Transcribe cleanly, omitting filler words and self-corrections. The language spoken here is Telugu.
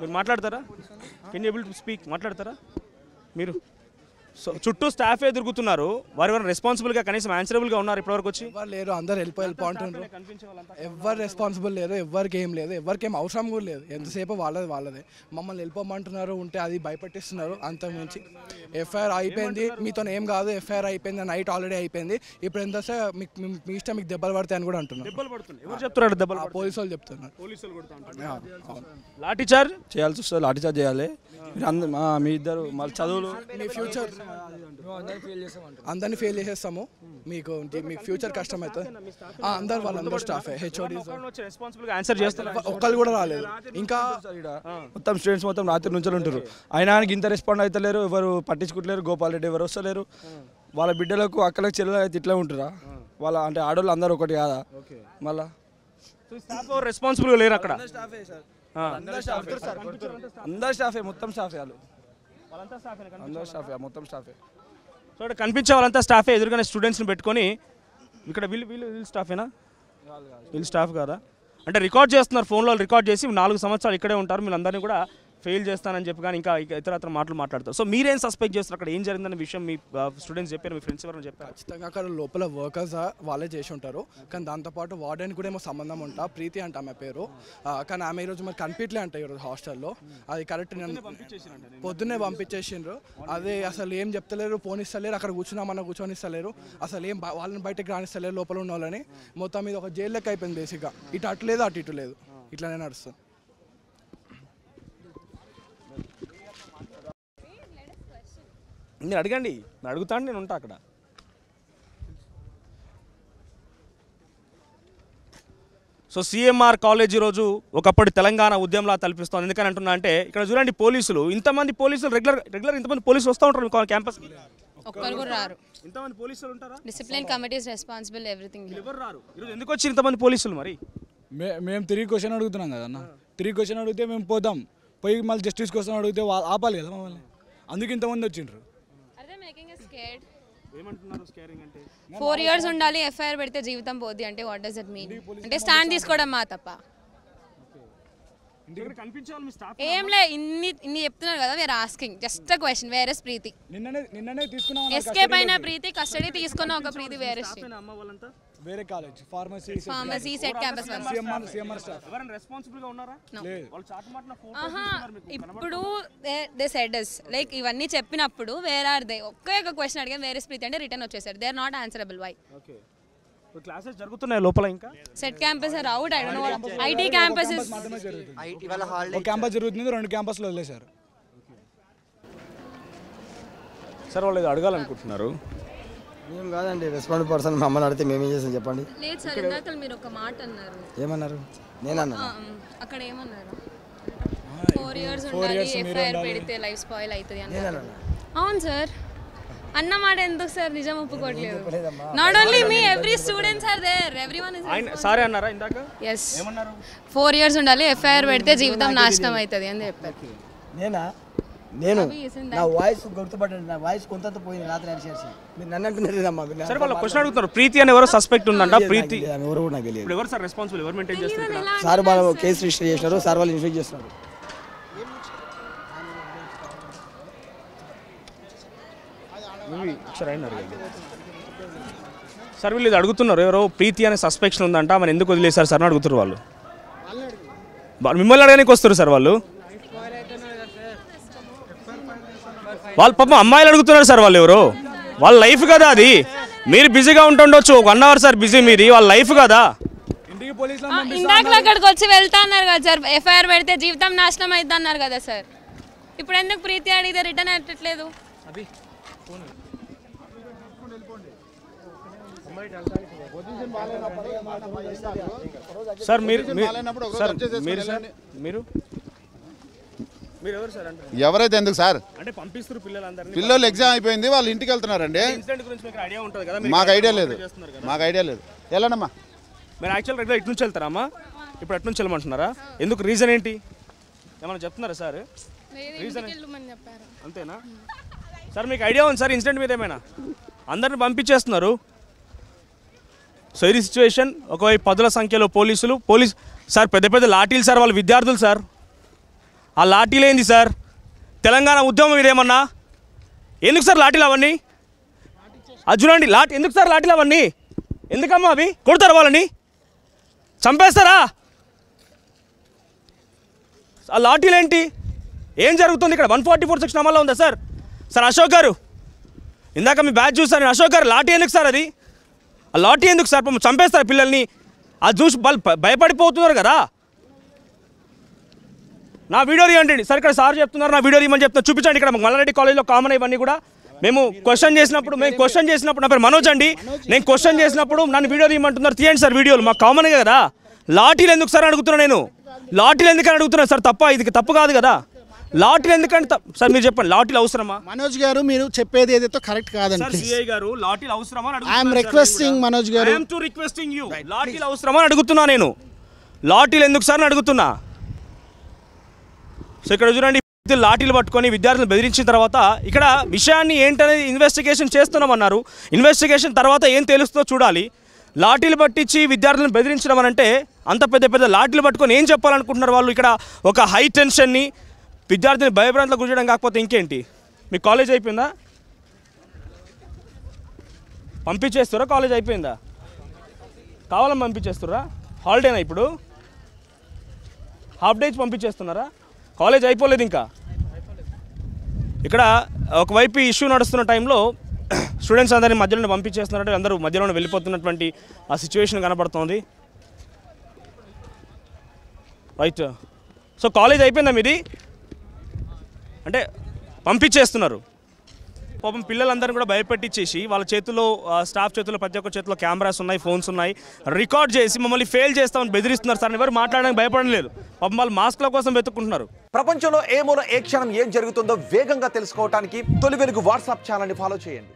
మీరు మాట్లాడతారా? Can you able to speak? మాట్లాడతారా మీరు? సో చుట్టూ స్టాఫే తిరుగుతున్నారు, వారు ఎవరైనా రెస్పాన్సిబుల్గా కనీసం ఆన్సరబుల్గా ఉన్నారు ఇప్పటివరకు వచ్చి? ఎవరు లేరు, అందరు వెళ్ళిపోంటున్నారు. ఎవరు రెస్పాన్సిబుల్ లేరు, ఎవరికి ఏం లేదు, ఎవరికి ఏం అవసరం కూడా లేదు. ఎంతసేపు వాళ్ళదే. మమ్మల్ని వెళ్ళిపోమంటున్నారు, ఉంటే అది భయపెట్టిస్తున్నారు. అంత మించి ఎఫ్ఐఆర్ అయిపోయింది, మీతో ఏం కాదు, ఎఫ్ఐఆర్ అయిపోయింది, నైట్ ఆల్రెడీ అయిపోయింది. ఇప్పుడు ఎంత మీ ఇష్టం, మీకు దెబ్బలు పడతాయి అని కూడా అంటున్నారు. ఎవరు చెప్తున్నారు దెబ్బలు? పోలీసు వాళ్ళు చెప్తున్నారు. లాఠీ చార్జ్ చేయాల్సి వస్తుంది, లాఠీ చార్జ్ చేయాలి. మీ ఇద్దరు మళ్ళీ చదువులు, మీ ఫ్యూచర్ అందరినీ ఫెయిల్ చేసేస్తాము, మీకు ఫ్యూచర్ కష్టం అవుతుంది. వాళ్ళందరూ స్టాఫే, హెచ్ఓడీస్ ఆన్సర్ చేస్తారు, ఒక్కళ్ళు కూడా రాలేదు. ఇంకా మొత్తం స్టూడెంట్స్ మొత్తం రాత్రి నుంచి ఉంటారు. అయినా ఇంత రెస్పాండ్ అవుతలేరు, ఎవరు పట్టించుకుంటలేరు. గోపాల్ రెడ్డి ఎవరు వస్తలేరు. వాళ్ళ బిడ్డలకు అక్కలకు చెల్లెలు అయితే ఇట్లా ఉంటారా? వాళ్ళ అంటే ఆడవాళ్ళు అందరూ ఒకటి కాదా? మళ్ళా రెస్పాన్సిబుల్గా లేరు అక్కడ. అందరు స్టాఫే, మొత్తం స్టాఫే, వాళ్ళు అందరు స్టాఫే, మొత్తం స్టాఫే. సో ఇక్కడ కనిపించే వాళ్ళంతా స్టాఫే. ఎదురుగానే స్టూడెంట్స్ని పెట్టుకొని ఇక్కడ వీళ్ళు స్టాఫేనా? వీళ్ళు స్టాఫ్ కాదా? అంటే రికార్డ్ చేస్తున్నారు, ఫోన్లో రికార్డ్ చేసి 4 సంవత్సరాలు ఇక్కడే ఉంటారు, మీరు అందరినీ కూడా ఫెయిల్ చేస్తానని చెప్పి కానీ ఇంకా ఇతర మాట్లాడతారు. సో మీరేం సస్పెక్ట్ చేస్తారు? అక్కడ ఏం జరిగిందనే విషయం మీ స్టూడెంట్స్ చెప్పారు, మీ ఫ్రెండ్స్ ఎవరైనా చెప్పారు? ఖచ్చితంగా అక్కడ లోపల వర్కర్స్ వాళ్ళే చేసి ఉంటారు. కానీ దాంతోపాటు వార్డెన్ కూడా ఏమో సంబంధం ఉంటా, ప్రీతి అంట ఆమె పేరు. కానీ ఆమె ఈరోజు మరి కనిపించలే అంట ఈరోజు హాస్టల్లో. అది కరెక్ట్, పొద్దున్నే పంపించేసిండ్రు. అదే అసలు ఏం చెప్తలేరు, పోనిస్తలేరు, అక్కడ కూర్చున్నామన్నా కూర్చొనిస్తలేరు, అసలు ఏం వాళ్ళని బయటకు రానిస్తలేరు లోపల ఉన్న వాళ్ళని. మొత్తం మీద ఒక జైలు లెక్క అయిపోయింది బేసిక్గా. ఇటు అటు లేదు, అటు ఇటు లేదు, ఇట్లానే నడుస్తుంది. నేను అడగండి, నేను అడుగుతాను, నేను ఉంటా అక్కడ. సో సిఎంఆర్ కాలేజ్ ఈరోజు ఒకప్పటి తెలంగాణ ఉద్యమంలా తలపిస్తోంది. ఎందుకని అంటున్నా అంటే ఇక్కడ చూడండి, పోలీసులు ఇంతమంది పోలీసులు రెగ్యులర్ ఇంతమంది పోలీసులు వస్తూ ఉంటారు క్యాంపస్కి. ఒక్కరు కూడా రారు. ఇంతమంది పోలీసులు ఉంటారా? Discipline committee is responsible everything. ఎవరు రారు ఈరోజు? ఎందుకు వచ్చి ఇంతమంది పోలీసులు? మరి మేము తిరిగి క్వశ్చన్ అడుగుతున్నాం కదన్న. తిరిగి క్వశ్చన్ అడిగితే మేము పోతాం, పోయి మళ్ళీ జస్టిస్ కోసం అడిగితే ఆపాలి కదా మమ్మల్ని. అందుకు ఇంతమంది వచ్చిండ్రు. 4 years ఉండాలి, ఎఫ్ఐఆర్ పెడితే జీవితం పోద్ది అంటే వాట్ డస్ ఇట్ మీన్? అంటే స్టాండ్ తీసుకోవడం మా తప్ప ఏం లే. ఇన్ని చెప్తున్నారు కదా, we're asking just a question, where is Preethi? నిన్ననే తీసుకున్నాం, ఎస్కేప్ అయిన ప్రీతి, కస్టడీ తీసుకున్న ఒక ప్రీతి, వేర్ ఇస్? వేరే కాలేజ్, ఫార్మసీ సెట్ క్యాంపస్. ఇప్పుడు దే సెడ్ us లైక్ ఇవన్నీ చెప్పినప్పుడు వేర్ ఆర్ దే? ఒకే ఒక క్వశ్చన్ అడిగాం, వేర్ ఇస్ ప్రీతి అంటే రిటర్న్ వచ్చేసారు. They are not answerable. Why? Classes జరుగుతున్నాయి లోపల, ఇంకా set campus are out. I don't know. IT campus ఒక క్యాంపస్ జరుగుతుంది, 2 క్యాంపస్లు వదిలేశారు. సార్ వాళ్ళు ఇది అడగాలనుకుంటున్నారు. మేము కాదండి రెస్పాన్సిబుల్ పర్సన్, మమ్మల్ని అడిగితే మేమేం చేస్తాం చెప్పండి. లేదు సార్, ఇందాక మీరు ఒక మాట అన్నారు. ఏమన్నారు? నేనన్నా అక్కడ ఏమన్నారు? 4 years ఉండాలి, ఎఫ్ఐఆర్ పెడితే లైఫ్ స్పాయిల్ అవుతుంది అన్నారు. అవును సార్, అన్న మాట ఎందుకు సార్ నిజం ఒప్పుకోవట్లేదు? Not only me, every students are there, everyone is. Sorry అన్నారా ఇందాక? yes, 4 years ఉండాలి, ఎఫ్ఐఆర్ పెడితే జీవితం నాశనం అవుతుంది అని చెప్పారు. నేను నా వాయిస్ గుర్తుపట్టండి, నా వాయిస్ కొంత పోయింది రాత్రి అరిచేసి. మీరు నన్ను అంటున్నారు. సరే, వాళ్ళు క్వశ్చన్ అడుగుతున్నారు. ప్రీతి అని ఎవరో సస్పెక్ట్ ఉందంట. ప్రీతి ఎవరు కూడా నాకు తెలియదు. ఎవరు సార్ రెస్పాన్సిబుల్? ఎవరు మెయింటైన్ చేస్తారు? సార్ వాళ్ళు కేసు రిజిస్టర్ చేసినారు, సార్ వాళ్ళు ఇన్వెస్ట్ చేస్తున్నారు. సార్ వీళ్ళు ఇది అడుగుతున్నారు, ఎవరో ప్రీతి అనే సస్పెక్షన్ ఉందంట, మరి ఎందుకు వదిలేశారు సార్ అని అడుగుతారు వాళ్ళు. మిమ్మల్ని అడగడానికి వస్తారు సార్ వాళ్ళు. పాపం అమ్మాయిలు అడుగుతున్నారు సార్. వాళ్ళు ఎవరు? వాళ్ళ లైఫ్ కదా అది. మీరు బిజీగా ఉంటుండొచ్చు, 1 hour సార్ బిజీ మీది, వాళ్ళ లైఫ్ కదా. ఇందాక అక్కడికి వచ్చి వెళ్తా అన్నారు కదా సార్, ఎఫ్ఐఆర్ పెడితే జీవితం నాశనం అవుతుంది అన్నారు కదా సార్. ఇప్పుడు ఎందుకు ప్రీతి అడిగితే రిటర్న్ అట్టట్లేదు? సార్ మీరు ఎవరైతే ఎందుకు సార్? అంటే పంపిస్తారు పిల్లలు ఎగ్జామ్ అయిపోయింది, వాళ్ళు ఇంటికి వెళ్తున్నారండి. మాకు ఐడియా లేదు, వెళ్ళండమ్మా. మీరు యాక్చువల్ రెగ్యులర్ ఇటు నుంచి వెళ్తారమ్మా? ఇప్పుడు అటు నుంచి వెళ్ళమంటున్నారా? ఎందుకు? రీజన్ ఏంటి? ఏమన్నా చెప్తున్నారా సార్? రీజన్ అంతేనా సార్? మీకు ఐడియా ఉంది సార్ ఇన్సిడెంట్ మీద ఏమైనా? అందరిని పంపించేస్తున్నారు. సో ఇది సిచ్యువేషన్. ఒకవైపు 10ల సంఖ్యలో పోలీస్ సార్, పెద్ద పెద్ద లాఠీలు సార్, వాళ్ళు విద్యార్థులు సార్. ఆ లాఠీలేంది సార్? తెలంగాణ ఉద్యమం ఇదేమన్నా? ఎందుకు సార్ లాఠీలు అవన్నీ? అది చూడండి లాఠీ ఎందుకు సార్ లాఠీలు అవన్నీ? ఎందుకమ్మా అవి? కొడతారా వాళ్ళని? చంపేస్తారా? ఆ లాఠీలేంటి? ఏం జరుగుతుంది ఇక్కడ? 144 సెక్షన్ అమల్లో ఉందా సార్? సార్ అశోక్ గారు, ఇందాక మీ బ్యాచ్ చూస్తాను. అశోక్ గారు, లాఠీ ఎందుకు సార్ అది? ఆ లాఠీ ఎందుకు సార్? చంపేస్తారు పిల్లల్ని. అది చూసి వాళ్ళు భయపడిపోతున్నారు కదా. నా వీడియో తీయండి సార్. ఇక్కడ సార్ చెప్తున్నారు నా వీడియో తీయమని చెప్తున్నారు. చూపించండి. ఇక్కడ మల్లారెడ్డి కాలేజ్లో కామన్ ఇవన్నీ కూడా మేము క్వశ్చన్ చేసినప్పుడు నా పేరు మనోజ్ అండి. నేను క్వశ్చన్ చేసినప్పుడు నన్ను వీడియో తీయమంటున్నారు. తీయండి సార్ వీడియోలు, మాకు కామన్ కదా. లాఠీలు ఎందుకు సార్ అడుగుతున్నా నేను? లాఠీలు ఎందుకని అడుగుతున్నాను సార్? తప్ప ఇది తప్పు కాదు కదా. లాఠీలు ఎందుకంటే సార్ మీరు చెప్పండి, లాఠీలు అవసరమా? మనోజ్ గారు మీరు చెప్పేది ఏదైతే కరెక్ట్ కాదండి. సార్ సిఐ గారు, లాఠీలు అవసరమా అని ఐఎమ్ రిక్వెస్టింగ్ మనోజ్ గారు, ఐఎమ్ టు రిక్వెస్టింగ్ యూ. లాఠీలు అవసరమా అని అడుగుతున్నా నేను. లాఠీలు ఎందుకు సార్ అని అడుగుతున్నా. సో ఇక్కడ చూడండి, లాఠీలు పట్టుకొని విద్యార్థులను బెదిరించిన తర్వాత ఇక్కడ విషయాన్ని ఏంటనేది ఇన్వెస్టిగేషన్ చేస్తున్నామన్నారు. ఇన్వెస్టిగేషన్ తర్వాత ఏం తెలుస్తుందో చూడాలి. లాఠీలు పట్టించి విద్యార్థులను బెదిరించడం అని అంటే అంత పెద్ద లాఠీలు పట్టుకొని ఏం చెప్పాలనుకుంటున్నారు వాళ్ళు? ఇక్కడ ఒక హై టెన్షన్ని విద్యార్థిని భయభ్రాంతులకు గురి చేయడం కాకపోతే ఇంకేంటి? మీ కాలేజ్ అయిపోయిందా? పంపించేస్తారా? కాలేజ్ అయిపోయిందా? కావాలని పంపించేస్తారా? హాలిడేనా ఇప్పుడు? Half days పంపించేస్తున్నారా? కాలేజ్ అయిపోలేదు ఇంకా. ఇక్కడ ఒకవైపు ఇష్యూ నడుస్తున్న టైంలో స్టూడెంట్స్ అందరినీ మధ్యలోనే పంపించేస్తున్నారంటే అందరూ మధ్యలోనే వెళ్ళిపోతున్నటువంటి ఆ సిచ్యువేషన్ కనబడుతోంది. రైట్. సో కాలేజ్ అయిపోయిందా మీది? అంటే పంపించేస్తున్నారు. పాపం పిల్లలందరినీ కూడా భయపెట్టించేసి వాళ్ళ చేతుల్లో, స్టాఫ్ చేతుల్లో, ప్రతి ఒక్క చేతిలో కెమెరాస్ ఉన్నాయి, ఫోన్స్ ఉన్నాయి, రికార్డ్ చేసి మమ్మల్ని ఫెయిల్ చేస్తామని బెదిరిస్తున్నారు సార్. ఎవరు మాట్లాడడానికి భయపడడం లేదు. పాపం వాళ్ళు మాస్క్ల కోసం వెతుక్కుంటున్నారు. ప్రపంచంలో ఏ మూల ఏ క్షణం ఏం జరుగుతుందో వేగంగా తెలుసుకోవడానికి తొలి వెలుగు వాట్సాప్ ఛానల్ని ఫాలో చేయండి.